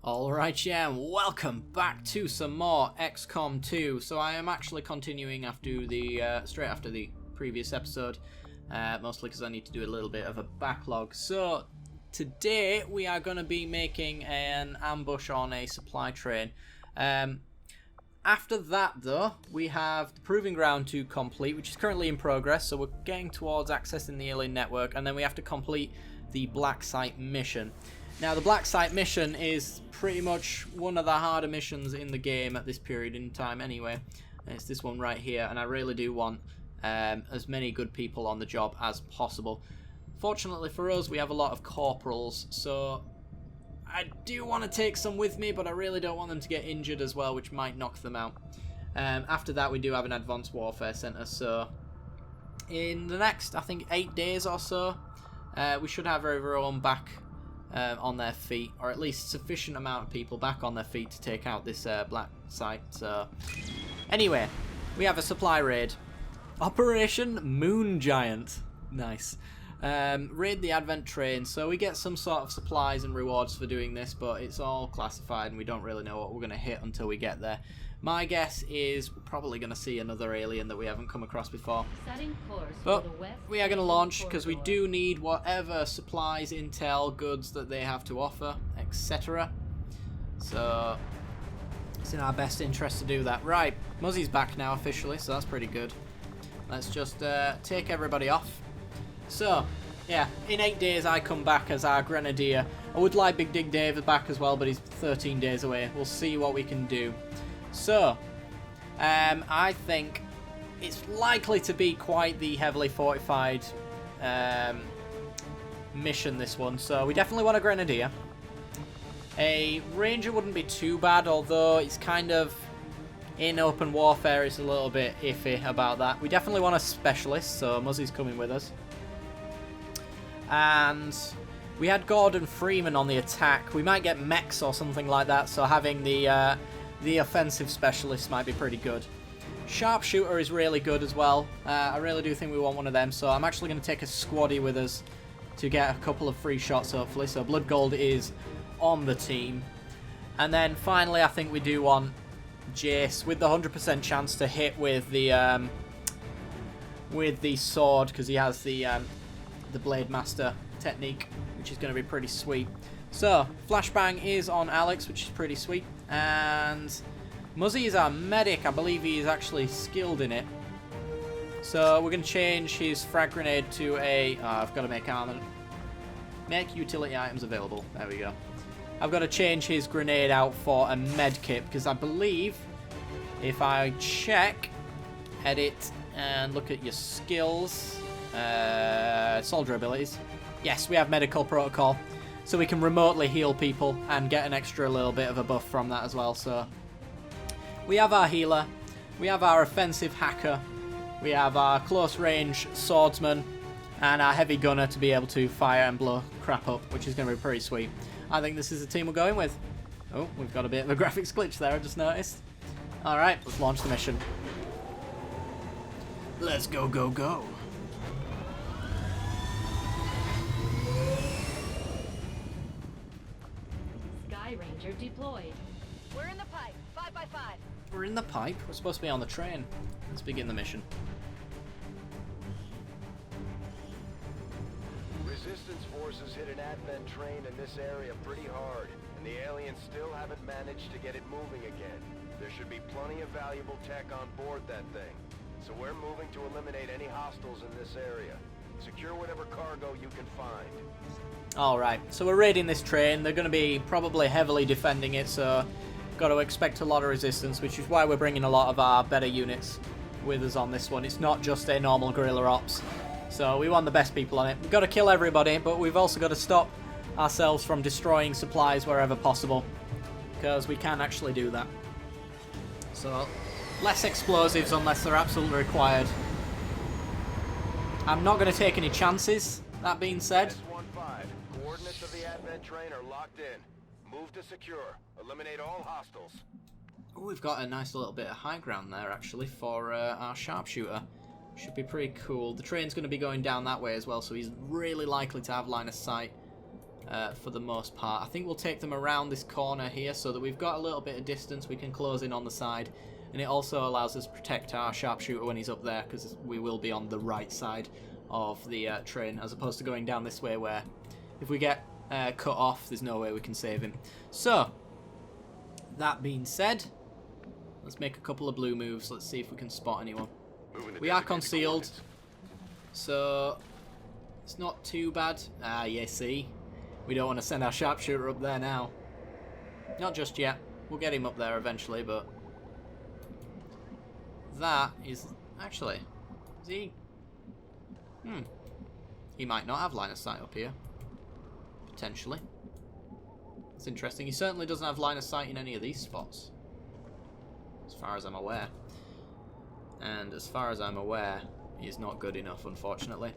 Alright, yeah, and welcome back to some more XCOM 2. So I am actually continuing after the straight after the previous episode, mostly because I need to do a little bit of a backlog. So today we are going to be making an ambush on a supply train. After that, though, we have the Proving Ground to complete, which is currently in progress. So we're getting towards accessing the alien network, and then we have to complete the Black Site mission. Now, the Black Site mission is pretty much one of the harder missions in the game at this period in time anyway. And it's this one right here, and I really do want as many good people on the job as possible. Fortunately for us, we have a lot of corporals, so I do want to take some with me, but I really don't want them to get injured as well, which might knock them out. After that, we do have an Advanced Warfare Center, so in the next, I think, 8 days or so, we should have everyone back on their feet, or at least sufficient amount of people back on their feet to take out this Black Site. So anyway, we have a supply raid. Operation Moon Giant. Nice. Raid the Advent train. So we get some sort of supplies and rewards for doing this, but it's all classified and we don't really know what we're going to hit until we get there. My guess is we're probably going to see another alien that we haven't come across before. But we are going to launch because we do need whatever supplies, intel, goods that they have to offer, etc. So it's in our best interest to do that. Right, Muzzy's back now officially, so that's pretty good. Let's just take everybody off. So, yeah, in 8 days I come back as our Grenadier. I would like Big Dig Dave back as well, but he's 13 days away. We'll see what we can do. So, I think it's likely to be quite the heavily fortified mission, this one. So we definitely want a Grenadier. A Ranger wouldn't be too bad, although it's kind of in open warfare. It's a little bit iffy about that. We definitely want a Specialist, so Muzzy's coming with us. And we had Gordon Freeman on the attack. We might get mechs or something like that, so having the offensive specialist might be pretty good. Sharpshooter is really good as well. I really do think we want one of them, so I'm actually going to take a squaddy with us to get a couple of free shots, hopefully. So Blood Gold is on the team. And then finally, I think we do want Jace with the 100% chance to hit with the sword, because he has the Blade Master technique, which is going to be pretty sweet. So, Flashbang is on Alex, which is pretty sweet. And Muzzy is our medic. I believe he is actually skilled in it. So, we're going to change his frag grenade to a... I've got to make armor. Make utility items available. There we go. I've got to change his grenade out for a med kit, because I believe if I check, edit, and look at your skills... soldier abilities. Yes, we have medical protocol, so we can remotely heal people and get an extra little bit of a buff from that as well. So we have our healer, we have our offensive hacker, we have our close range swordsman, and our heavy gunner to be able to fire and blow crap up, which is going to be pretty sweet. I think this is the team we're going with. Oh, we've got a bit of a graphics glitch there, I just noticed. Alright, let's launch the mission. Let's go, go, go. Ranger deployed. We're in the pipe. 5x5. We're in the pipe? We're supposed to be on the train. Let's begin the mission. Resistance forces hit an Advent train in this area pretty hard, and the aliens still haven't managed to get it moving again. There should be plenty of valuable tech on board that thing, so we're moving to eliminate any hostiles in this area. Secure whatever cargo you can find. Alright, so we're raiding this train. They're going to be probably heavily defending it, so got to expect a lot of resistance, which is why we're bringing a lot of our better units with us on this one. It's not just a normal guerrilla ops, so we want the best people on it. We've got to kill everybody, but we've also got to stop ourselves from destroying supplies wherever possible, because we can actually do that. So, less explosives unless they're absolutely required. I'm not going to take any chances, that being said. Coordinates of the Advent train are locked in. Move to secure. Eliminate all hostiles. Oh, we've got a nice little bit of high ground there, actually, for our sharpshooter. Should be pretty cool. The train's going to be going down that way as well, so he's really likely to have line of sight. for the most part. I think we'll take them around this corner here so that we've got a little bit of distance. We can close in on the side, and it also allows us to protect our sharpshooter when he's up there, because we will be on the right side of the train, as opposed to going down this way where if we get cut off, there's no way we can save him. So, that being said, let's make a couple of blue moves. Let's see if we can spot anyone. We are concealed, so it's not too bad. Ah, yeah, see? We don't want to send our sharpshooter up there now. Not just yet. We'll get him up there eventually, but... that is... actually... is he... he might not have line of sight up here. Potentially. That's interesting. He certainly doesn't have line of sight in any of these spots. As far as I'm aware. And as far as I'm aware, he's not good enough, unfortunately.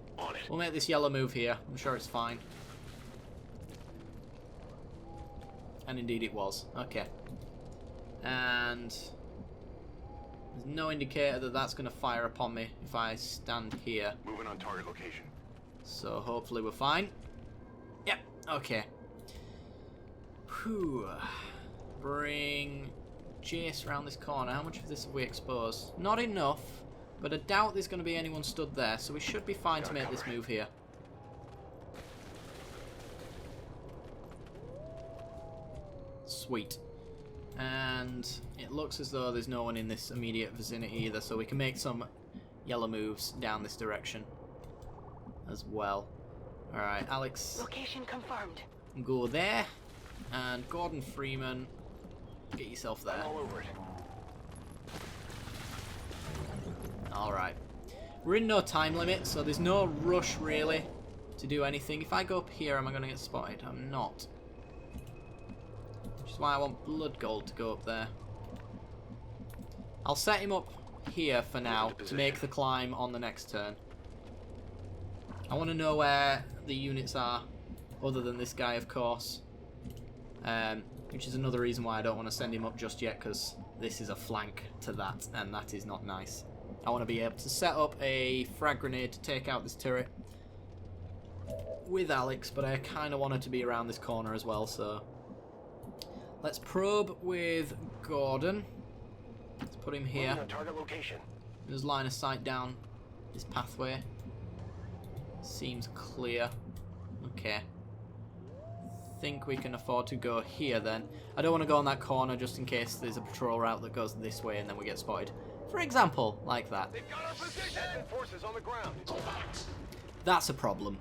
We'll make this yellow move here. I'm sure it's fine. And indeed it was. Okay. And there's no indicator that that's going to fire upon me if I stand here. Moving on target location. So hopefully we're fine. Yep. Okay. Whew. Bring Jace around this corner. How much of this have we exposed? Not enough, but I doubt there's going to be anyone stood there, so we should be fine to make this move here. Sweet. And it looks as though there's no one in this immediate vicinity either, so we can make some yellow moves down this direction as well. Alright, Alex. Location confirmed. Go there. And Gordon Freeman, get yourself there. All over it. Alright. We're in no time limit, so there's no rush really to do anything. If I go up here, am I going to get spotted? I'm not. Which is why I want Blood Gold to go up there. I'll set him up here for now to make the climb on the next turn. I want to know where the units are, other than this guy, of course. Which is another reason why I don't want to send him up just yet, because this is a flank to that, and that is not nice. I want to be able to set up a frag grenade to take out this turret with Alex, but I kind of want it to be around this corner as well, so... let's probe with Gordon. Let's put him here. Target location. There's line of sight down this pathway. Seems clear. Okay. Think we can afford to go here then. I don't want to go on that corner just in case there's a patrol route that goes this way and then we get spotted. For example, like that. They've got our position. Forces on the ground. That's a problem.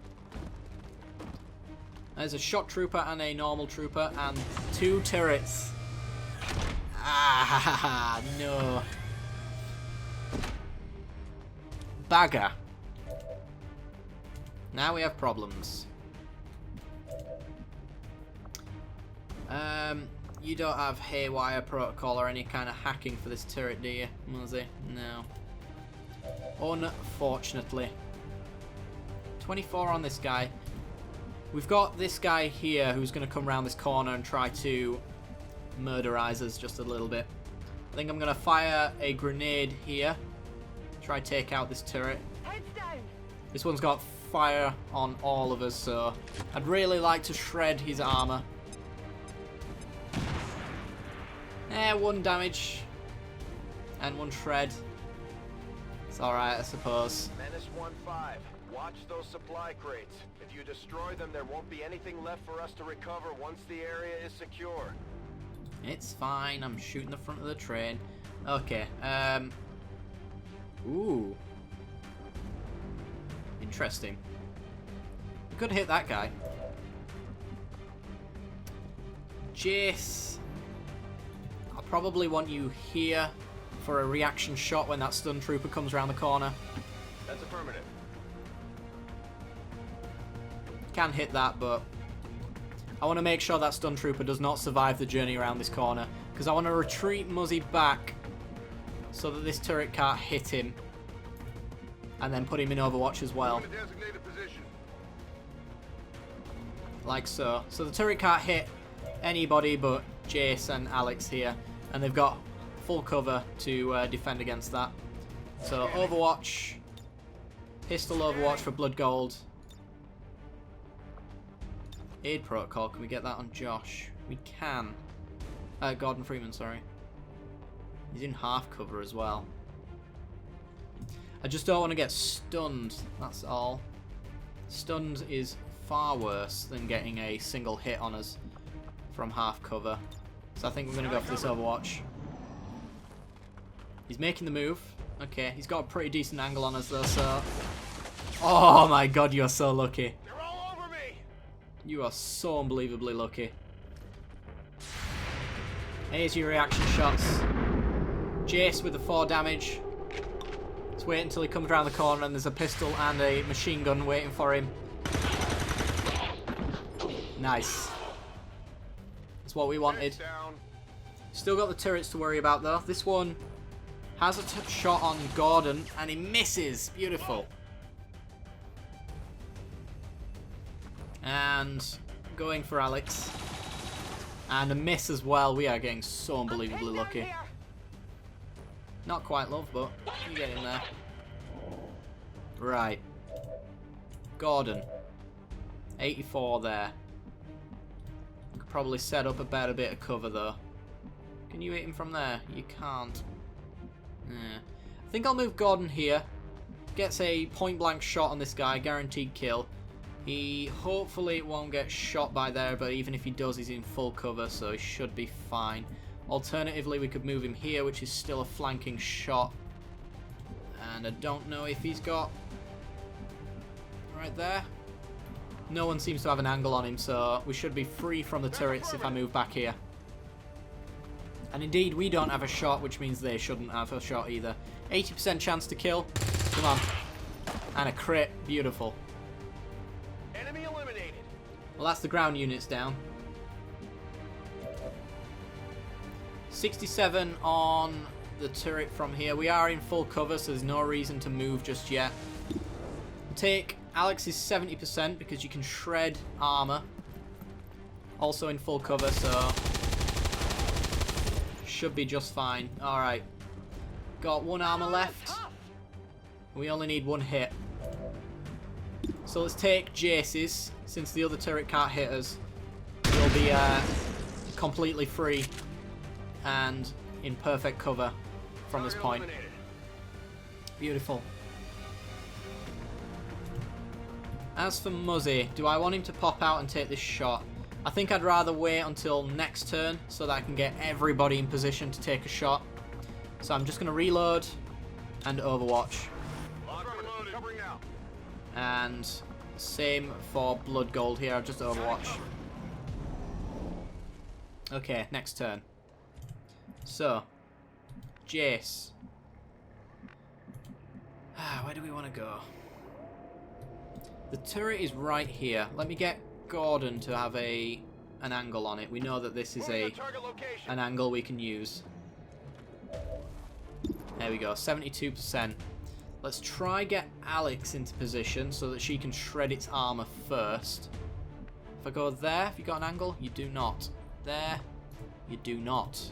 There's a shot trooper and a normal trooper and 2 turrets. Ah, no. Bagger. Now we have problems. You don't have haywire protocol or any kind of hacking for this turret, do you, Muzzy? No. Unfortunately. 24 on this guy. We've got this guy here who's going to come around this corner and try to murderize us just a little bit. I think I'm going to fire a grenade here. Try to take out this turret. Heads down. This one's got fire on all of us, so I'd really like to shred his armor. 1 damage and 1 shred. It's alright, I suppose. Menace 1-5. Watch those supply crates. If you destroy them, there won't be anything left for us to recover once the area is secure. It's fine, I'm shooting the front of the train. Okay, ooh. Interesting. We could hit that guy. Jace. I'll probably want you here for a reaction shot when that stun trooper comes around the corner. That's affirmative. Can hit that, but I want to make sure that stun trooper does not survive the journey around this corner, because I want to retreat Muzzy back so that this turret can't hit him, and then put him in Overwatch as well. Like so. So the turret can't hit anybody but Jace and Alex here, and they've got full cover to defend against that. So Overwatch, pistol Overwatch for Blood Gold. Aid protocol. Can we get that on Josh? We can. Gordon Freeman, sorry. He's in half cover as well. I just don't want to get stunned, that's all. Stunned is far worse than getting a single hit on us from half cover. So I think we're going to go for this Overwatch. He's making the move. Okay, he's got a pretty decent angle on us though, so... Oh my god, you're so lucky. They're all over me. You are so unbelievably lucky. Here's your reaction shots. Jace with the 4 damage. Let's wait until he comes around the corner and there's a pistol and a machine gun waiting for him. Nice. That's what we wanted. Still got the turrets to worry about though. This one has a shot on Gordon and he misses. Beautiful. And going for Alex. And a miss as well. We are getting so unbelievably lucky. Not quite, love, but you get in there. Right. Gordon. 84 there. Could probably set up a better bit of cover though. Can you hit him from there? You can't. I think I'll move Gordon here. Gets a point blank shot on this guy. Guaranteed kill. He hopefully won't get shot by there, but even if he does, he's in full cover, so he should be fine. Alternatively, we could move him here, which is still a flanking shot. And I don't know if he's got... Right there. No one seems to have an angle on him, so we should be free from the turrets if I move back here. And indeed, we don't have a shot, which means they shouldn't have a shot either. 80% chance to kill. Come on. And a crit. Beautiful. Enemy eliminated. Well, that's the ground units down. 67 on the turret from here. We are in full cover, so there's no reason to move just yet. Take Alex's 70% because you can shred armor. Also in full cover, so should be just fine. Alright. Got 1 armor left. We only need 1 hit. So let's take Jace's. Since the other turret can't hit us, we'll be completely free and in perfect cover from this point. Beautiful. As for Muzzy, do I want him to pop out and take this shot? I think I'd rather wait until next turn so that I can get everybody in position to take a shot. So I'm just going to reload and Overwatch. And same for Blood Gold here, I've just Overwatch. Okay, next turn. So, Jace. Where do we want to go? The turret is right here. Let me get Gordon to have an angle on it. We know that this is an angle we can use. There we go, 72%. Let's try get Alex into position so that she can shred its armor first. If I go there, have you got an angle? You do not. There, you do not.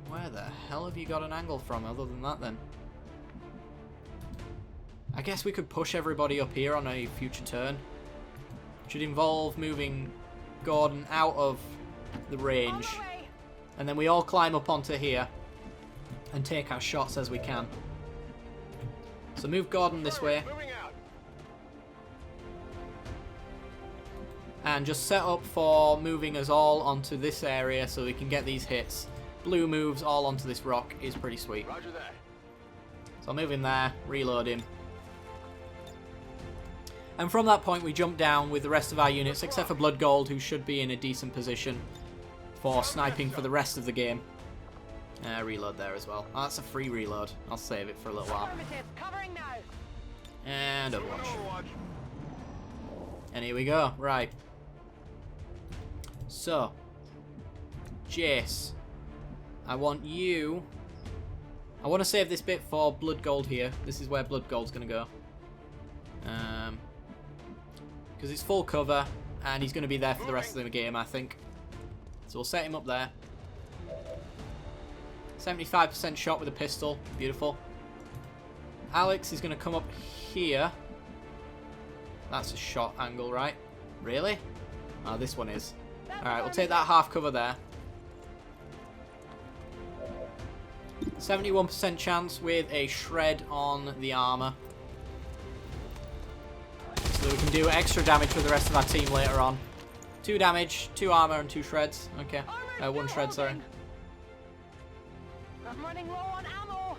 Where the hell have you got an angle from other than that then? I guess we could push everybody up here on a future turn. Should involve moving Gordon out of the range. And then we all climb up onto here and take our shots as we can. So move Gordon this way. And just set up for moving us all onto this area so we can get these hits. Blue moves all onto this rock is pretty sweet. Roger that. So I'll move him there, reload him. And from that point we jump down with the rest of our units, except for Blood Gold, who should be in a decent position for sniping for the rest of the game. Reload there as well. Oh, that's a free reload. I'll save it for a little while. And Overwatch. And here we go. Right. So, Jace, I want you... I want to save this bit for Blood Gold here. This is where Blood Gold's going to go. Because it's full cover, and he's going to be there for the rest of the game, I think. So we'll set him up there. 75% shot with a pistol. Beautiful. Alex is going to come up here. That's a shot angle, right? Really? Oh, this one is. Alright, we'll take that half cover there. 71% chance with a shred on the armor. So that we can do extra damage with the rest of our team later on. 2 damage, 2 armor, and 2 shreds. Okay. 1 shred, sorry. I'm running low on ammo.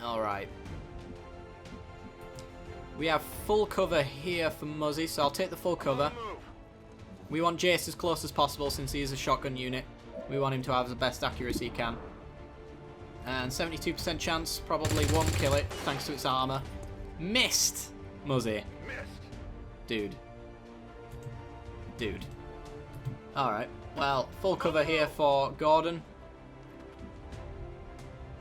Alright. We have full cover here for Muzzy, so I'll take the full cover. We want Jace as close as possible since he is a shotgun unit. We want him to have the best accuracy he can. And 72% chance, probably won't kill it thanks to its armor. Missed! Muzzy. Missed. Dude. Dude. Alright, well, full cover here for Gordon.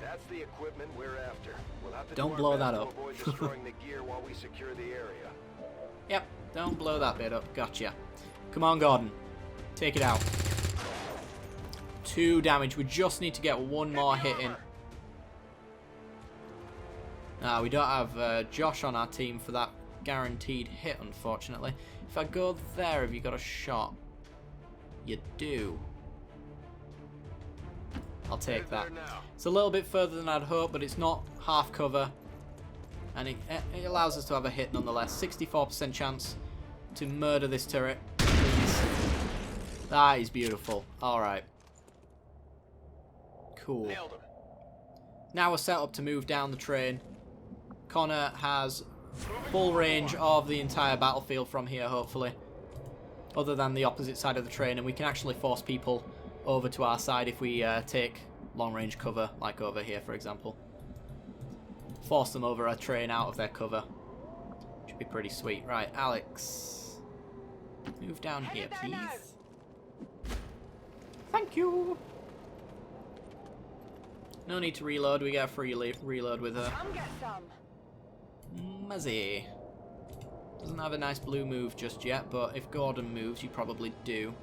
That's the equipment we're after. We'll have to Don't do our blow best that to up. avoid destroying the gear while we secure the area. Yep, don't blow that bit up. Gotcha. Come on, Gordon. Take it out. 2 damage. We just need to get 1 more hit in. We don't have Josh on our team for that guaranteed hit, unfortunately. If I go there, have you got a shot? You do. I'll take that. It's a little bit further than I'd hoped, but it's not half cover. And it allows us to have a hit nonetheless. 64% chance to murder this turret. Please. That is beautiful. Alright. Cool. Now we're set up to move down the train. Connor has full range of the entire battlefield from here, hopefully. Other than the opposite side of the train, and we can actually force people over to our side if we take long-range cover, like over here, for example. Force them over a train out of their cover. Should be pretty sweet. Right, Alex. Move down here, please. Thank you. No need to reload. We get a free reload with her. Come get some. Muzzy. Doesn't have a nice blue move just yet, but if Gordon moves, you probably do.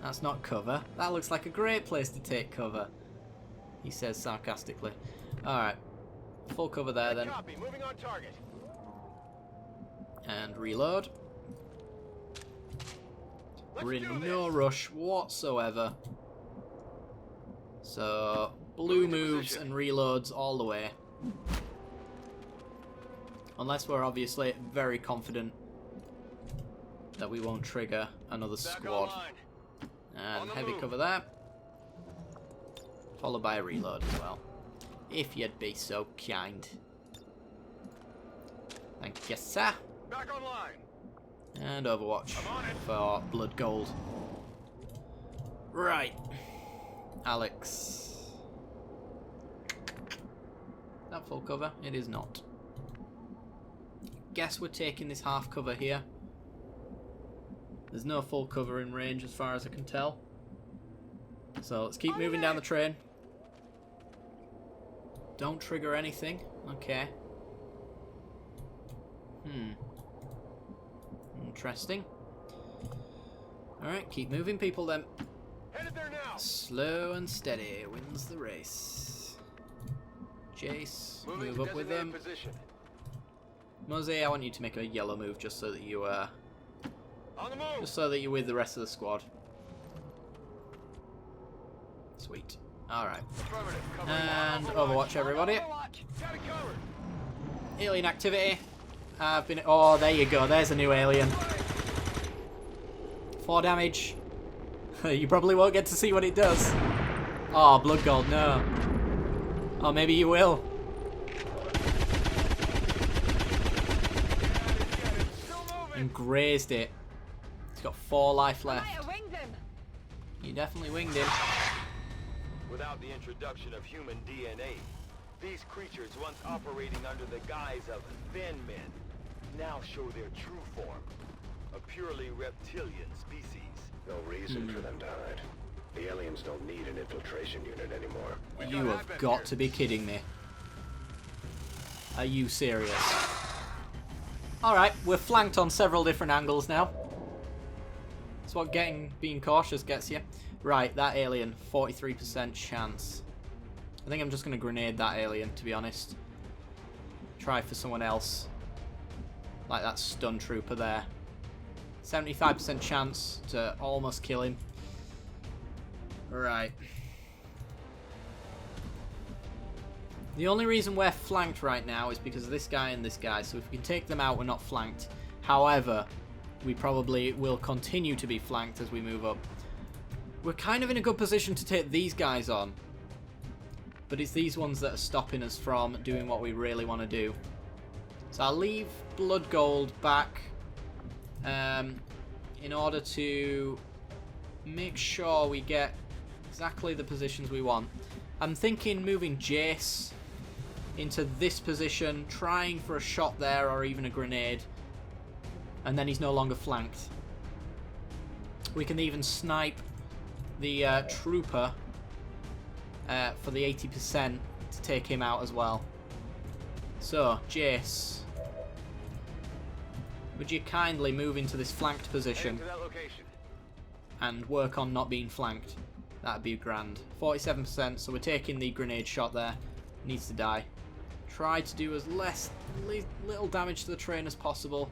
That's not cover. That looks like a great place to take cover, he says sarcastically. Alright. Full cover there then. Copy. Moving on target. And reload. We're in no rush whatsoever. So, blue moves and reloads all the way. Unless we're obviously very confident that we won't trigger another squad. And heavy cover there. Followed by a reload as well. If you'd be so kind. Thank you, sir. Back online. And Overwatch for Blood Gold. Right. Alex. That full cover? It is not. Guess we're taking this half cover here. There's no full cover in range as far as I can tell. So let's keep moving down the train. Don't trigger anything. Okay. Interesting. Alright, keep moving people then. Headed there now. Slow and steady wins the race. Jace, move up with them. Muzzy, I want you to make a yellow move just so that you On the move. just so that you're with the rest of the squad. Sweet. Alright. And Overwatch, everybody. Alien activity. Oh, there you go. There's a new alien. 4 damage. You probably won't get to see what it does. Oh, Blood Gold, no. Oh, maybe you will. And grazed it. He's got 4 life left. You definitely winged him. Without the introduction of human DNA, these creatures once operating under the guise of thin men now show their true form, a purely reptilian species. No reason for them to hide. The aliens don't need an infiltration unit anymore. You have got to be kidding me. Are you serious? Alright, we're flanked on several different angles now. That's what being cautious gets you. Right, that alien, 43% chance. I think I'm just going to grenade that alien, to be honest. Try for someone else. Like that stun trooper there. 75% chance to almost kill him. Right. The only reason we're flanked right now is because of this guy and this guy. So if we can take them out, we're not flanked. However, we probably will continue to be flanked as we move up. We're kind of in a good position to take these guys on. But it's these ones that are stopping us from doing what we really want to do. So I'll leave blood gold back in order to make sure we get exactly the positions we want. I'm thinking moving Jace into this position, trying for a shot there or even a grenade, and then he's no longer flanked. We can even snipe the trooper for the 80% to take him out as well. So, Jace, would you kindly move into this flanked position and work on not being flanked? That'd be grand. 47%, so we're taking the grenade shot there. Needs to die. Try to do as little damage to the train as possible.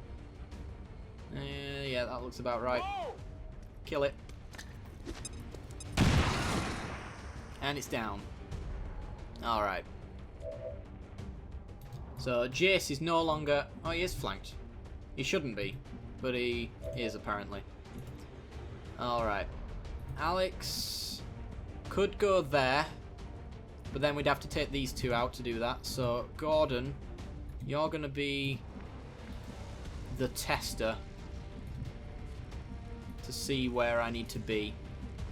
Yeah, that looks about right. Kill it. And it's down. Alright. So Jace is no longer... Oh, he is flanked. He shouldn't be, but he is apparently. Alright. Alex could go there, but then we'd have to take these two out to do that. So Gordon, you're going to be the tester to see where I need to be.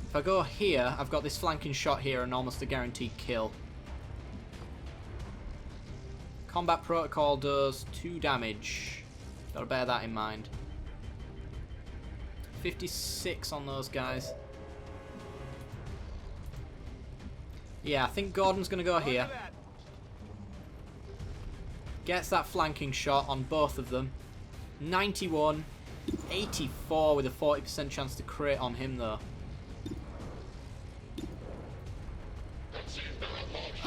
If I go here, I've got this flanking shot here and almost a guaranteed kill. Combat protocol does 2 damage. Gotta bear that in mind. 56 on those guys. Yeah, I think Gordon's gonna go here. Gets that flanking shot on both of them. 91. 84 with a 40% chance to crit on him though.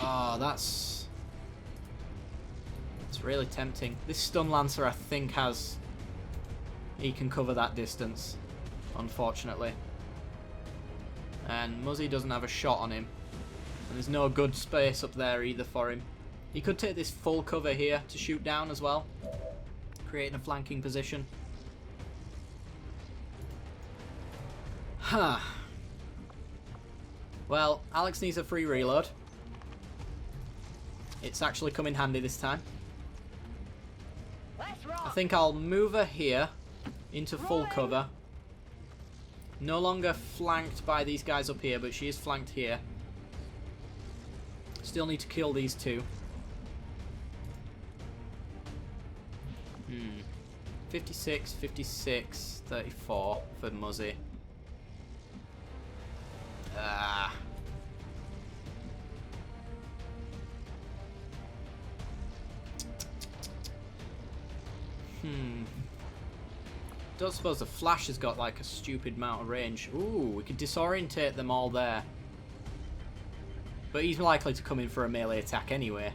Oh, that's really tempting. This stun lancer I think he can cover that distance, unfortunately. And Muzzy doesn't have a shot on him. And there's no good space up there either for him. He could take this full cover here to shoot down as well, creating a flanking position. Huh. Well, Alex needs a free reload. It's actually come in handy this time. I think I'll move her here into full cover. No longer flanked by these guys up here, but she is flanked here. Still need to kill these two. 56, 56, 34 for Muzzy. Don't suppose the flash has got like a stupid amount of range. Ooh, we could disorientate them all there. But he's likely to come in for a melee attack anyway.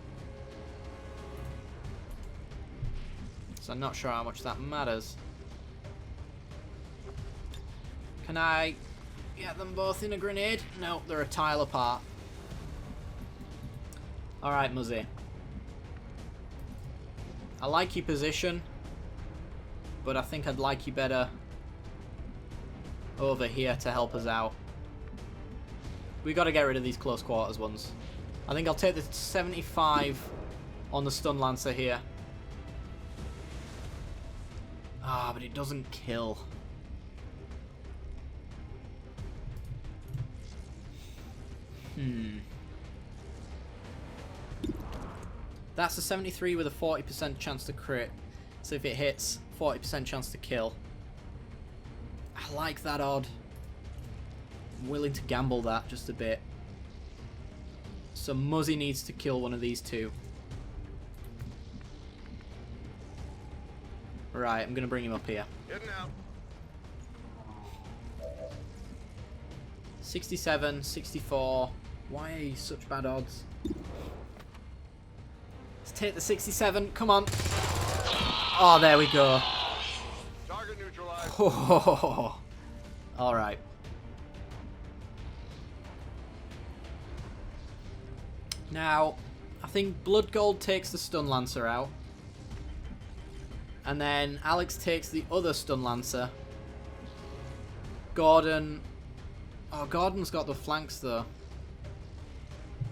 So I'm not sure how much that matters. Can I get them both in a grenade? No, they're a tile apart. Alright, Muzzy. I like your position, but I think I'd like you better over here to help us out. We got to get rid of these close quarters ones. I think I'll take the 75 on the stun lancer here. Ah, but it doesn't kill. That's a 73 with a 40% chance to crit. So if it hits, 40% chance to kill. I like that odd. I'm willing to gamble that just a bit. So Muzzy needs to kill one of these two. Right, I'm going to bring him up here. Getting out. 67, 64. Why are you such bad odds? Let's take the 67. Come on. Oh, there we go. Target neutralized. Oh. Alright. Now, I think Blood Gold takes the Stun Lancer out. And then Alex takes the other Stun Lancer. Gordon... Oh, Gordon's got the flanks though.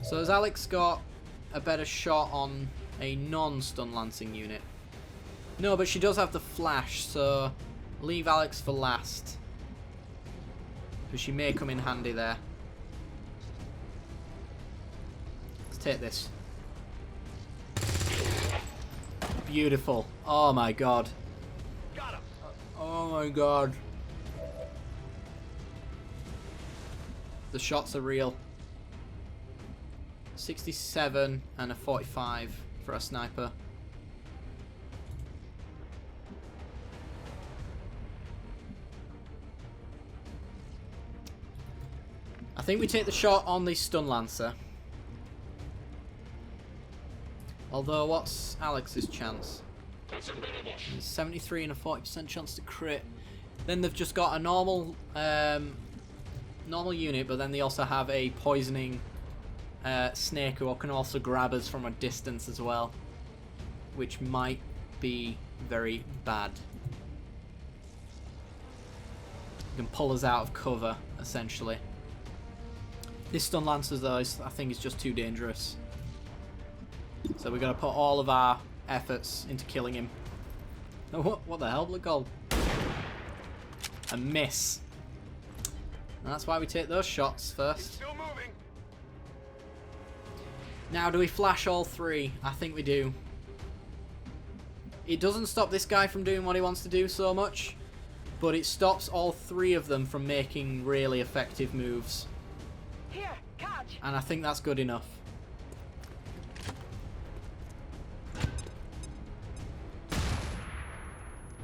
So has Alex got a better shot on a non-Stun Lancing unit? No, but she does have the flash, so leave Alex for last. Because she may come in handy there. Let's take this. Beautiful. Oh my god. Got him. Oh my god. The shots are real. 67 and a 45 for a sniper. I think we take the shot on the Stun Lancer. Although, what's Alex's chance? 73 and a 40% chance to crit. Then they've just got a normal normal unit, but then they also have a poisoning snake who can also grab us from a distance as well, which might be very bad. He can pull us out of cover, essentially. This Stun Lancer, though, I think is just too dangerous. So we're going to put all of our efforts into killing him. Oh, what the hell, Blood Gold? A miss. And that's why we take those shots first. Still moving. Now, do we flash all three? I think we do. It doesn't stop this guy from doing what he wants to do so much, but it stops all three of them from making really effective moves. Here, catch. And I think that's good enough.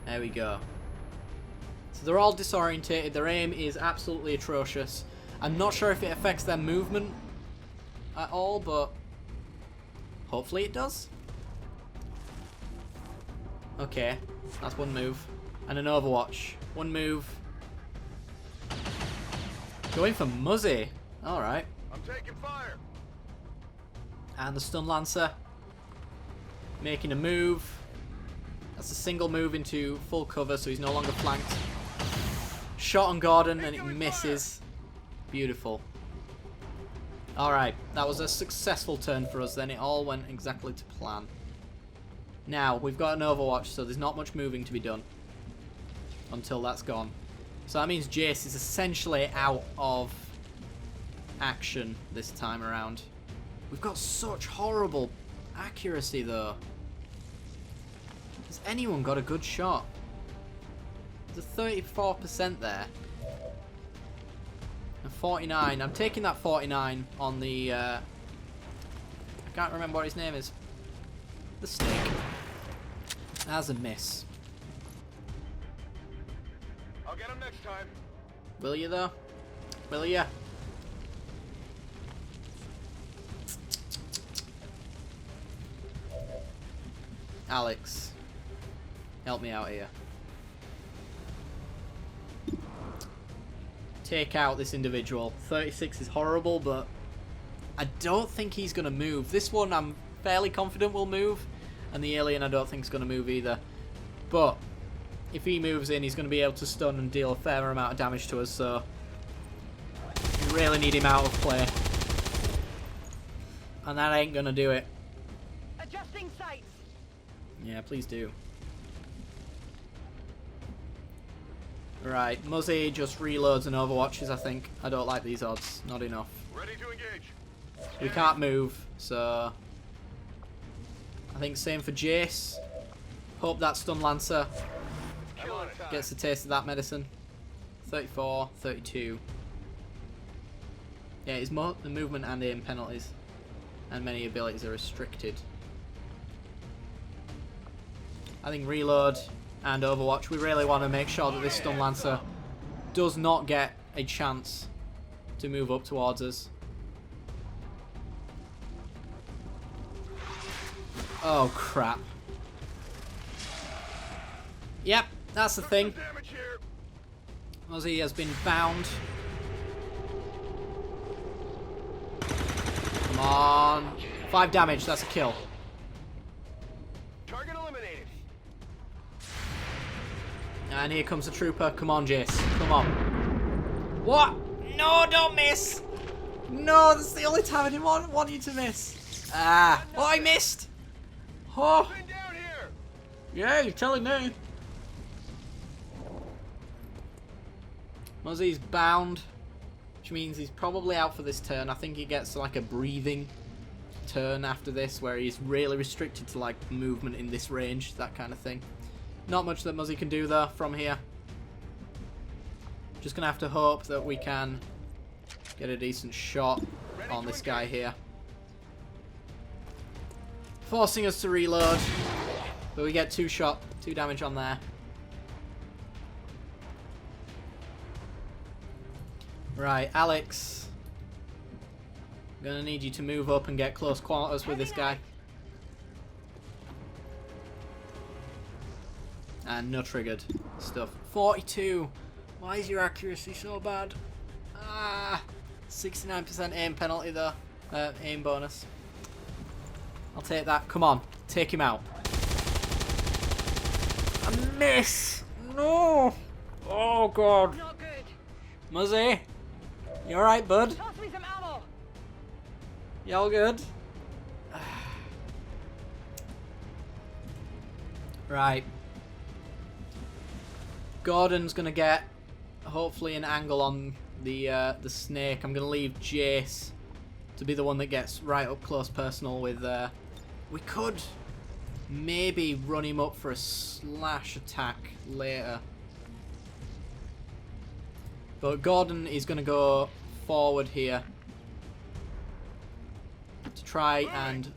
There we go. So they're all disorientated. Their aim is absolutely atrocious. I'm not sure if it affects their movement at all, but hopefully it does. Okay, that's one move. And an Overwatch. One move. Going for Muzzy. Alright. I'm taking fire. And the Stun Lancer. Making a move. That's a single move into full cover, so he's no longer flanked. Shot on Gordon, and it misses. Beautiful. Alright, that was a successful turn for us then. It all went exactly to plan. Now, we've got an Overwatch, so there's not much moving to be done until that's gone. So that means Jace is essentially out of action this time around. We've got such horrible accuracy, though. Has anyone got a good shot? There's a 34% there. And 49. I'm taking that 49 on the... I can't remember what his name is. The snake. That's a miss. I'll get him next time. Will you, though? Will you? Alex. Help me out here. Take out this individual. 36 is horrible, but I don't think he's going to move. This one I'm fairly confident will move, and the alien I don't think is going to move either. But if he moves in, he's going to be able to stun and deal a fair amount of damage to us, so we really need him out of play. And that ain't going to do it. Adjusting sights. Yeah, please do. Right, Muzzy just reloads and overwatches, I think. I don't like these odds. Not enough. Ready to engage. We can't move, so... I think same for Jace. Hope that Stun Lancer Killing time. gets a taste of that medicine. 34, 32. Yeah, his the movement and aim penalties. And many abilities are restricted. I think reload and Overwatch. We really want to make sure that this Stun Lancer does not get a chance to move up towards us. Oh crap. Yep, that's the thing. Damage here. Muzzy has been bound. Come on. 5 damage, that's a kill. Target eliminated. And here comes the trooper. Come on, Jace. Come on. What? No, don't miss. No, that's the only time I didn't want you to miss. Ah. Oh, I missed. Oh. Been down here. Yeah, you're telling me. Muzzy's bound, which means he's probably out for this turn. I think he gets like a breathing turn after this, where he's really restricted to like movement in this range, that kind of thing. Not much that Muzzy can do though from here. Just gonna have to hope that we can get a decent shot on this guy here. Forcing us to reload, but we get 2 damage on there. Right, Alex. I'm gonna need you to move up and get close quarters with this guy. And no triggered stuff. 42. Why is your accuracy so bad? Ah, 69% aim penalty though. Aim bonus. I'll take that. Come on, take him out. A miss. No. Oh god. Not good. Muzzy, you alright, bud? Toss me some ammo. You all good? Right. Gordon's gonna get hopefully an angle on the snake. I'm gonna leave Jace to be the one that gets right up close personal with. We could maybe run him up for a slash attack later, but Gordon is gonna go forward here to try and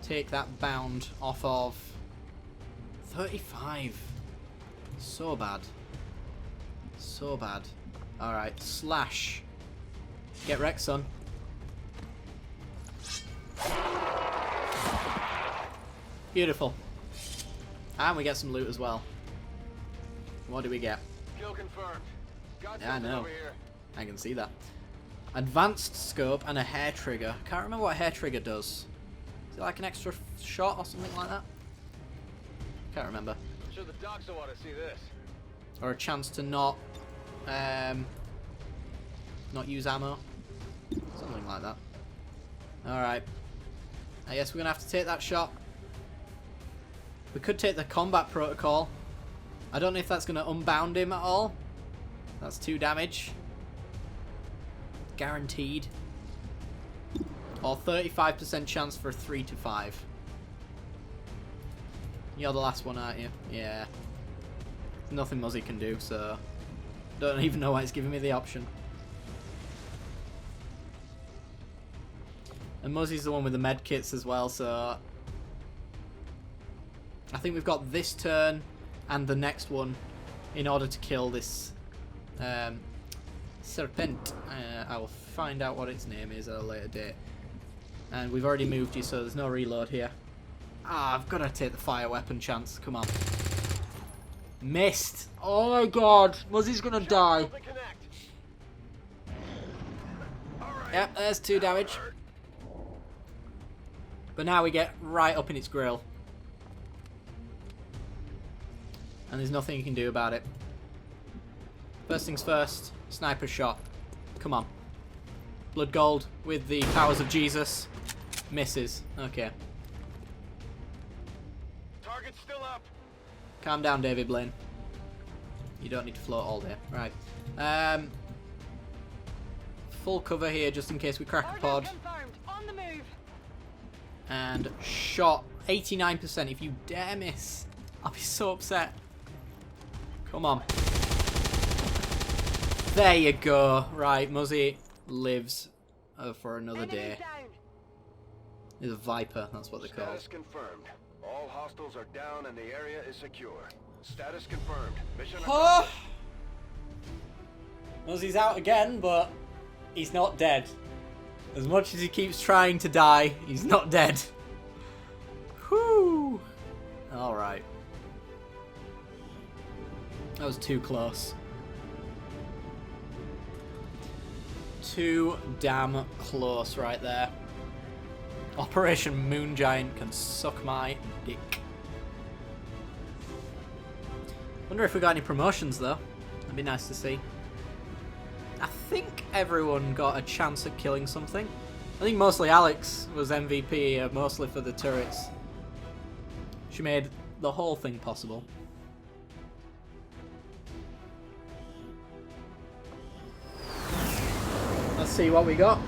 take that bound off of 35. So bad. So bad. Alright, slash. Get wrecked, son. Beautiful. And we get some loot as well. What do we get? Kill confirmed. Got Yeah, I something know. over here. I can see that. Advanced scope and a hair trigger. Can't remember what a hair trigger does. Is it like an extra shot or something like that? Can't remember. I'm sure the docs will want to see this. Or a chance to not use ammo. Something like that. Alright. I guess we're gonna have to take that shot. We could take the combat protocol. I don't know if that's gonna unbound him at all. That's 2 damage. Guaranteed. Or 35% chance for a 3 to 5. You're the last one, aren't you? Yeah. Nothing Muzzy can do, so don't even know why it's giving me the option. And Muzzy's the one with the med kits as well, so I think we've got this turn and the next one in order to kill this serpent. I will find out what its name is at a later date. And we've already moved you, so there's no reload here. Ah, I've got to take the fire weapon chance. Come on. Missed. Oh my god. Muzzy's gonna die. Yep, there's 2 damage. But now we get right up in its grill. And there's nothing you can do about it. First things first, sniper shot. Come on. Blood gold with the powers of Jesus. Misses. Okay. Target's still up. Calm down, David Blaine. You don't need to float all day. Right. Full cover here just in case we crack a pod. Confirmed. On the move. And shot 89%. If you dare miss, I'll be so upset. Come on. There you go. Right, Muzzy lives for another day. He's a Viper, that's what they're called. Status confirmed. All hostiles are down and the area is secure. Status confirmed. Mission accomplished. Muzzy's out again, but he's not dead. As much as he keeps trying to die, he's not dead. Whew. Alright. That was too close. Too damn close right there. Operation Moon Giant can suck my dick. Wonder if we got any promotions though. That'd be nice to see. I think everyone got a chance at killing something. I think mostly Alex was MVP, mostly for the turrets. She made the whole thing possible. Let's see what we got.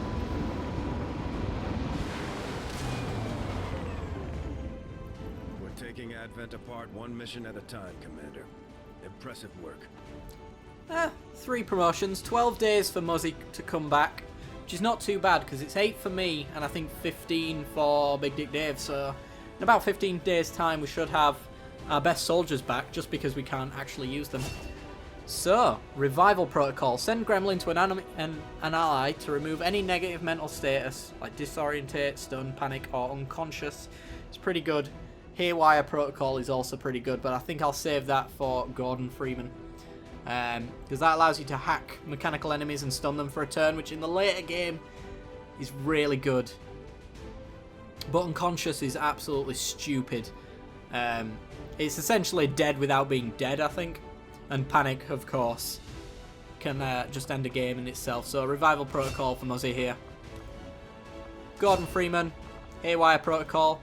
We're taking Advent apart one mission at a time, Commander. Impressive work. 3 promotions, 12 days for Muzzy to come back, which is not too bad because it's 8 for me and I think 15 for Big Dick Dave, so in about 15 days time we should have our best soldiers back just because we can't actually use them. So, Revival Protocol. Send Gremlin to an ally to remove any negative mental status, like disorientate, stun, panic, or unconscious. It's pretty good. Haywire Protocol is also pretty good, but I think I'll save that for Gordon Freeman. Because that allows you to hack mechanical enemies and stun them for a turn, which in the later game is really good. But unconscious is absolutely stupid. It's essentially dead without being dead, I think. And panic, of course, can just end a game in itself. So Revival Protocol for Muzzy here. Gordon Freeman, Haywire Protocol.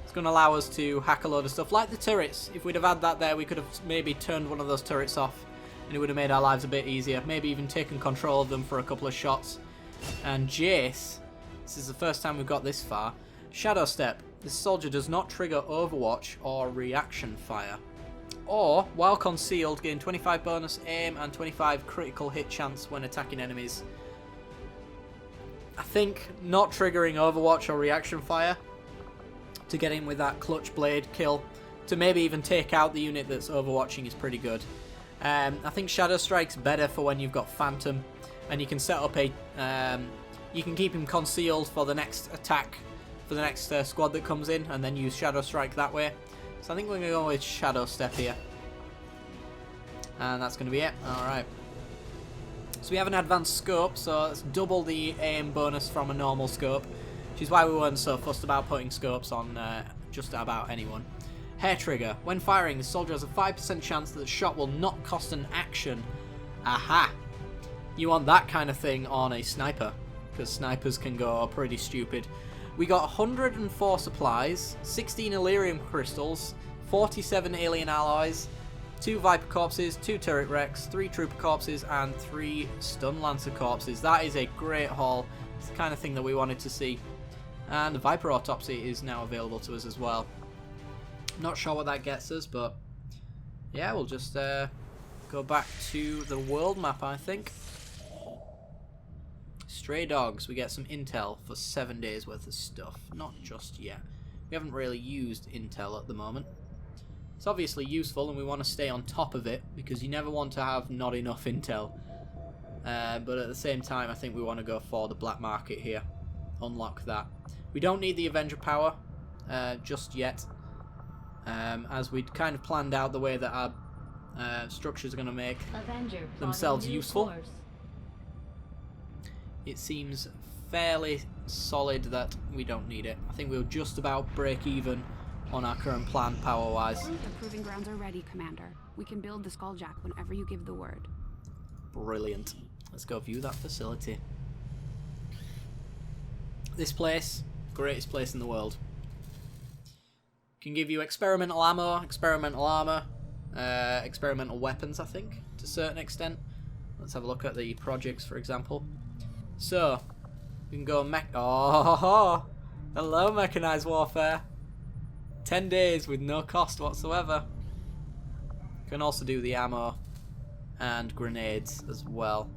It's going to allow us to hack a load of stuff, like the turrets. If we'd have had that there, we could have maybe turned one of those turrets off, and it would have made our lives a bit easier. Maybe even taken control of them for a couple of shots. And Jace, this is the first time we've got this far. Shadow Step. This soldier does not trigger Overwatch or reaction fire. Or, while concealed, gain 25 bonus aim and 25 critical hit chance when attacking enemies. I think not triggering Overwatch or reaction fire to get in with that clutch blade kill, to maybe even take out the unit that's overwatching, is pretty good. I think Shadow Strike's better for when you've got Phantom, and you can set up a... you can keep him concealed for the next attack, for the next squad that comes in, and then use Shadow Strike that way. So I think we're going to go with Shadow Step here. And that's going to be it. Alright. So we have an advanced scope, so let's double the aim bonus from a normal scope. Which is why we weren't so fussed about putting scopes on just about anyone. Hair Trigger. When firing, the soldier has a 5% chance that the shot will not cost an action. Aha! You want that kind of thing on a sniper, because snipers can go pretty stupid. We got 104 supplies, 16 Illyrium crystals, 47 alien alloys, 2 Viper corpses, 2 turret wrecks, 3 trooper corpses, and 3 stun lancer corpses. That is a great haul. It's the kind of thing that we wanted to see. And the Viper Autopsy is now available to us as well. Not sure what that gets us, but yeah, we'll just go back to the world map, I think. Stray Dogs, we get some intel for 7 days worth of stuff. Not just yet. We haven't really used intel at the moment. It's obviously useful and we want to stay on top of it, because you never want to have not enough intel. But at the same time, I think we want to go for the black market here. Unlock that. We don't need the Avenger power just yet, as we'd kind of planned out the way that our structures are going to make themselves useful. It seems fairly solid that we don't need it. I think we'll just about break even on our current plan power-wise. The proving grounds are ready, Commander. We can build the Skulljack whenever you give the word. Brilliant. Let's go view that facility. This place, greatest place in the world. Can give you experimental ammo, experimental armor, experimental weapons, I think, to a certain extent. Let's have a look at the projects, for example. So, we can go oh, hello, mechanized warfare. 10 days with no cost whatsoever. Can also do the ammo and grenades as well.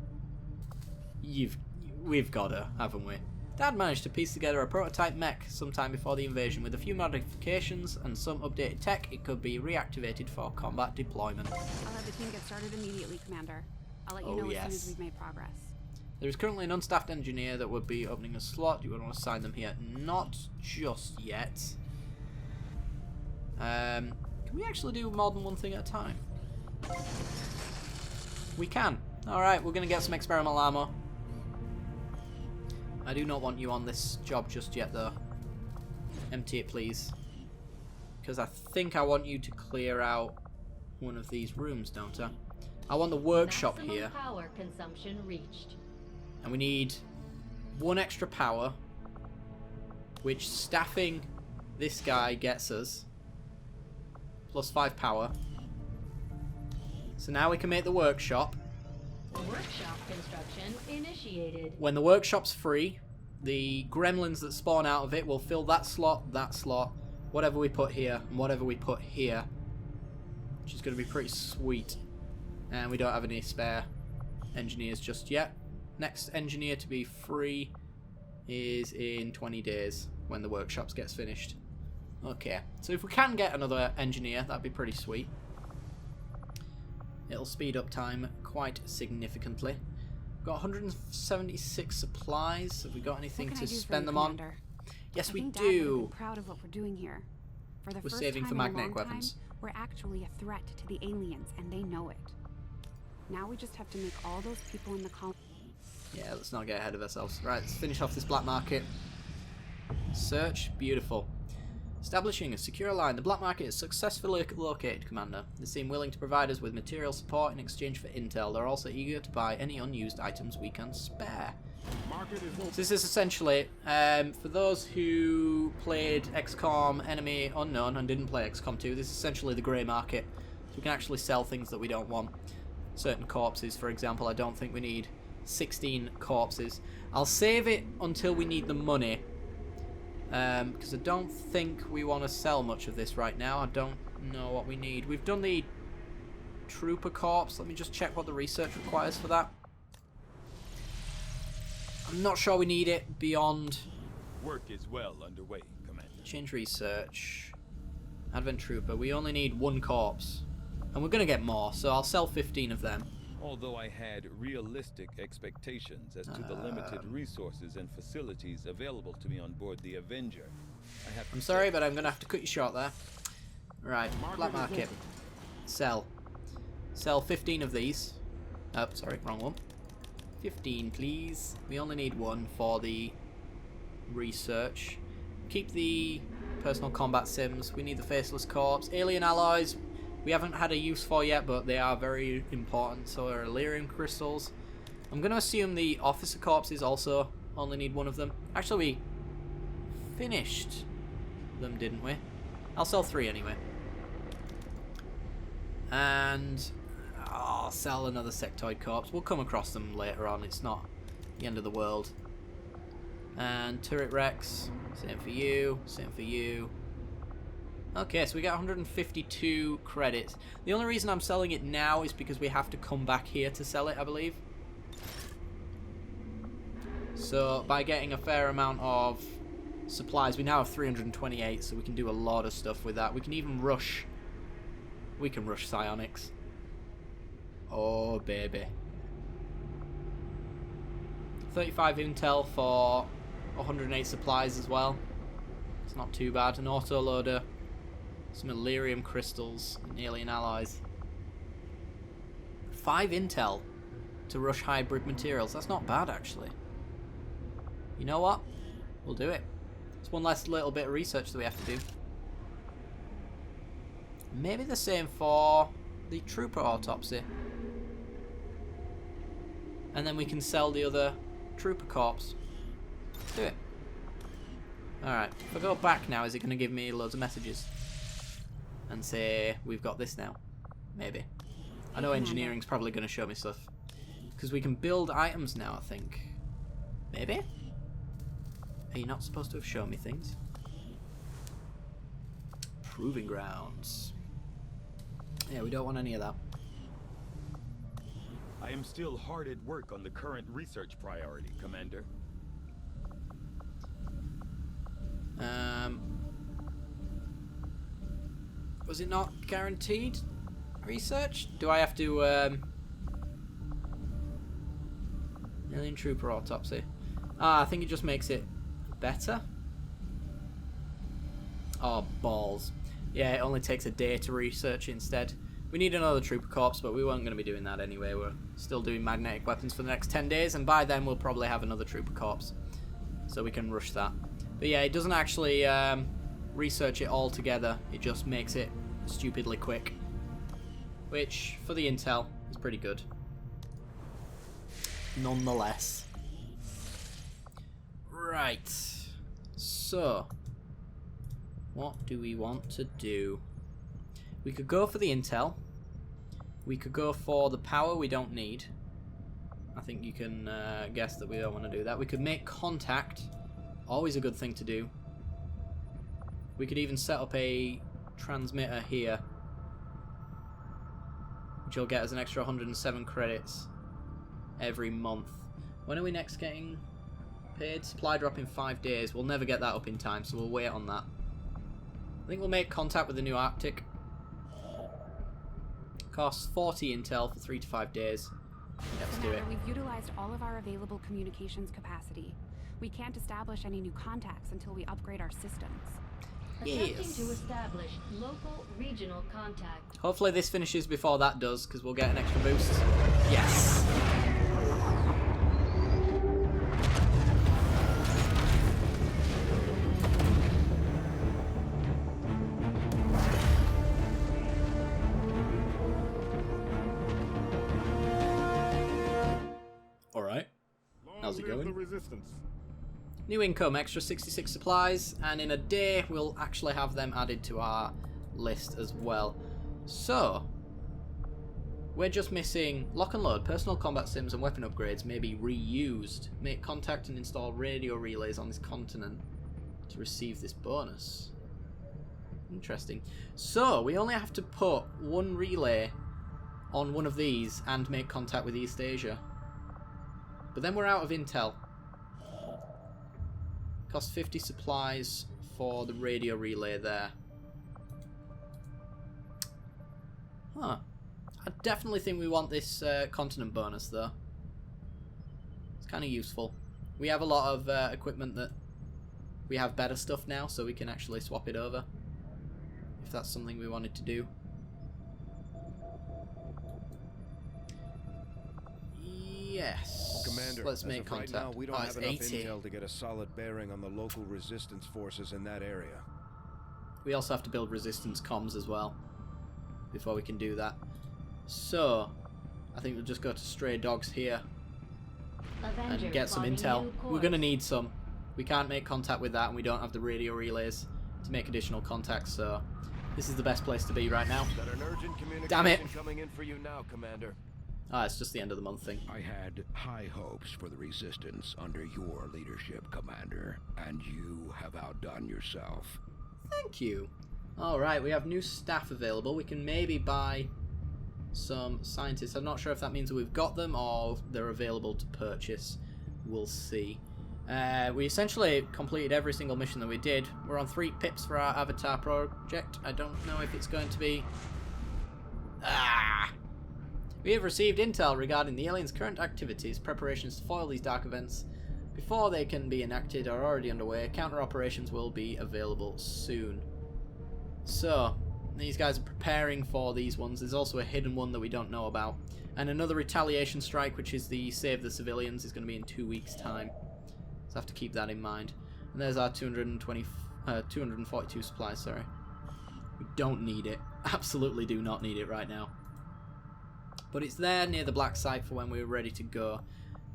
We've got her, haven't we? Dad managed to piece together a prototype mech sometime before the invasion. With a few modifications and some updated tech, it could be reactivated for combat deployment. I'll have the team get started immediately, Commander. I'll let you know as soon as we've made progress. There is currently an unstaffed engineer that would be opening a slot. Do you want to assign them here? Not just yet. Can we actually do more than one thing at a time? We can. Alright, we're going to get some experimental ammo. I do not want you on this job just yet, though. Empty it, please. Because I think I want you to clear out one of these rooms, don't I? I want the workshop here. Power consumption reached. And we need 1 extra power, which staffing this guy gets us. Plus 5 power. So now we can make the workshop. Workshop construction initiated. When the workshop's free, the gremlins that spawn out of it will fill that slot, whatever we put here, and whatever we put here. Which is going to be pretty sweet. And we don't have any spare engineers just yet. Next engineer to be free is in 20 days when the workshops gets finished. Okay, so if we can get another engineer, that'd be pretty sweet. It'll speed up time quite significantly. We've got 176 supplies. Have we got anything to spend them on? Yes, we do. I'm proud of what we're doing here. For the We're first saving time for in a magnetic long weapons. time, we're actually a threat to the aliens, and they know it. Now we just have to make all those people in the colony. Yeah, let's not get ahead of ourselves. Right, let's finish off this black market. Search, beautiful. Establishing a secure line. The black market is successfully located, Commander. They seem willing to provide us with material support in exchange for intel. They're also eager to buy any unused items we can spare. So this is essentially, for those who played Xcom Enemy Unknown and didn't play Xcom 2, this is essentially the grey market. So we can actually sell things that we don't want. Certain corpses, for example. I don't think we need 16 corpses. I'll save it until we need the money. Because I don't think we want to sell much of this right now. I don't know what we need. We've done the Trooper Corps. Let me just check what the research requires for that. I'm not sure we need it beyond... Work is well underway, Commander. Change research. Advent Trooper. We only need 1 corpse. And we're going to get more, so I'll sell 15 of them. Although I had realistic expectations as to the limited resources and facilities available to me on board the Avenger, I have to I'm sorry, but I'm going to have to cut you short there. Right, black market. Sell. Sell 15 of these. Oh, sorry, wrong one. 15, please. We only need 1 for the research. Keep the personal combat sims. We need the faceless corpse. Alien alloys. We haven't had a use for yet, but they are very important. So are Illyrium crystals. I'm going to assume the officer corpses also only need 1 of them. Actually, we finished them, didn't we? I'll sell 3 anyway. And I'll sell another sectoid corpse. We'll come across them later on. It's not the end of the world. And turret Rex. Same for you. Same for you. Okay, so we got 152 credits. The only reason I'm selling it now is because we have to come back here to sell it, I believe. So by getting a fair amount of supplies, we now have 328, so we can do a lot of stuff with that. We can even rush. We can rush psionics. Oh, baby. 35 intel for 108 supplies as well. It's not too bad. An autoloader. Some Illyrium crystals and alien allies. 5 intel to rush hybrid materials. That's not bad, actually. You know what? We'll do it. It's one less little bit of research that we have to do. Maybe the same for the Trooper autopsy. And then we can sell the other Trooper corpse. Let's do it. Alright, if I go back now, is it going to give me loads of messages? And say, we've got this now. Maybe. I know engineering's probably going to show me stuff. Because we can build items now, I think. Maybe? Are you not supposed to have shown me things? Proving grounds. Yeah, we don't want any of that. I am still hard at work on the current research priority, Commander. Was it not guaranteed research? Do I have to Alien Trooper autopsy? I think it just makes it better. Oh, balls. Yeah, it only takes a day to research instead. We need another Trooper Corps, but we weren't going to be doing that anyway. We're still doing magnetic weapons for the next 10 days, and by then we'll probably have another Trooper Corps. So we can rush that. But yeah, it doesn't actually research it all together. It just makes it stupidly quick. Which, for the intel, is pretty good. Nonetheless. Right. So, what do we want to do? We could go for the intel. We could go for the power we don't need. I think you can guess that we don't want to do that. We could make contact. Always a good thing to do. We could even set up a transmitter here, which will get us an extra 107 credits every month. When are we next getting paid? Supply drop in 5 days. We'll never get that up in time, so we'll wait on that. I think we'll make contact with the new Arctic. Costs 40 intel for 3 to 5 days. Let's do it. We've utilized all of our available communications capacity. We can't establish any new contacts until we upgrade our systems. Attempting to establish local regional contact. Hopefully this finishes before that does, because we'll get an extra boost. Yes! Alright. How's it going? New income, extra 66 supplies, and in a day we'll actually have them added to our list as well. So, we're just missing lock and load, personal combat sims and weapon upgrades may be reused. Make contact and install radio relays on this continent to receive this bonus. Interesting. So, we only have to put one relay on one of these and make contact with East Asia. But then we're out of intel. Cost 50 supplies for the radio relay there. Huh. I definitely think we want this continent bonus though. It's kind of useful. We have a lot of equipment that we have better stuff now, so we can actually swap it over. If that's something we wanted to do. Yes. Commander, let's make contact. Right now, we don't have it's enough 80. intel to get a solid bearing on the local resistance forces in that area. We also have to build resistance comms as well before we can do that. So, I think we'll just go to stray dogs here Avenger and get some plotting intel. new We're course. going to need some. We can't make contact with that, and we don't have the radio relays to make additional contacts, so this is the best place to be right now. Got an urgent communication Damn it. coming in for you now, Commander. Ah, it's just the end of the month thing. I had high hopes for the Resistance under your leadership, Commander, and you have outdone yourself. Thank you. Alright, we have new staff available. We can maybe buy some scientists. I'm not sure if that means we've got them or they're available to purchase. We'll see. We essentially completed every single mission that we did. We're on 3 pips for our Avatar project. I don't know if it's going to be... We have received intel regarding the aliens' current activities. Preparations to foil these dark events before they can be enacted are already underway. Counter operations will be available soon. So, these guys are preparing for these ones. There's also a hidden one that we don't know about. And another retaliation strike, which is the Save the Civilians, is going to be in 2 weeks' time. So I have to keep that in mind. And there's our 242 supplies, sorry. We don't need it. Absolutely do not need it right now. But it's there near the black site for when we're ready to go.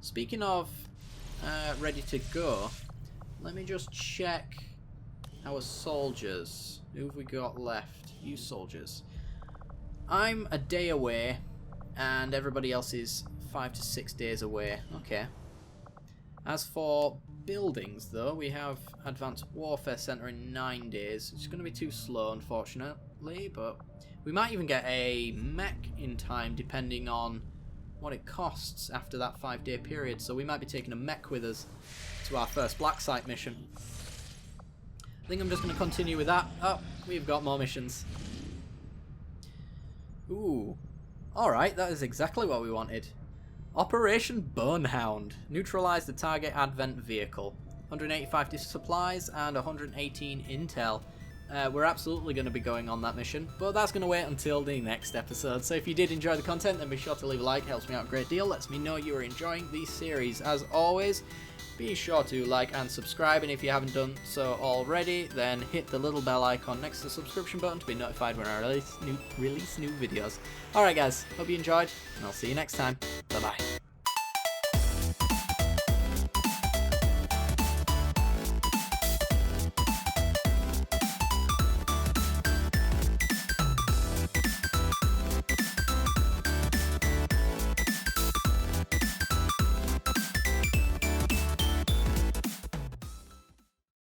Speaking of ready to go, let me just check our soldiers. Who have we got left? You soldiers. I'm a day away, and everybody else is 5 to 6 days away. Okay. As for buildings, though, we have Advanced Warfare Center in 9 days. It's going to be too slow, unfortunately, but we might even get a mech in time, depending on what it costs after that 5-day period. So we might be taking a mech with us to our first black site mission. I think I'm just going to continue with that. Oh, we've got more missions. Ooh. Alright, that is exactly what we wanted. Operation Bonehound. Neutralize the target advent vehicle. 185 supplies and 118 intel. we're absolutely going to be going on that mission, but that's going to wait until the next episode. So if you did enjoy the content, then be sure to leave a like. It helps me out a great deal, lets me know you are enjoying the series. As always, be sure to like and subscribe, and if you haven't done so already, then hit the little bell icon next to the subscription button to be notified when I release new videos. Alright guys, hope you enjoyed, and I'll see you next time. Bye bye.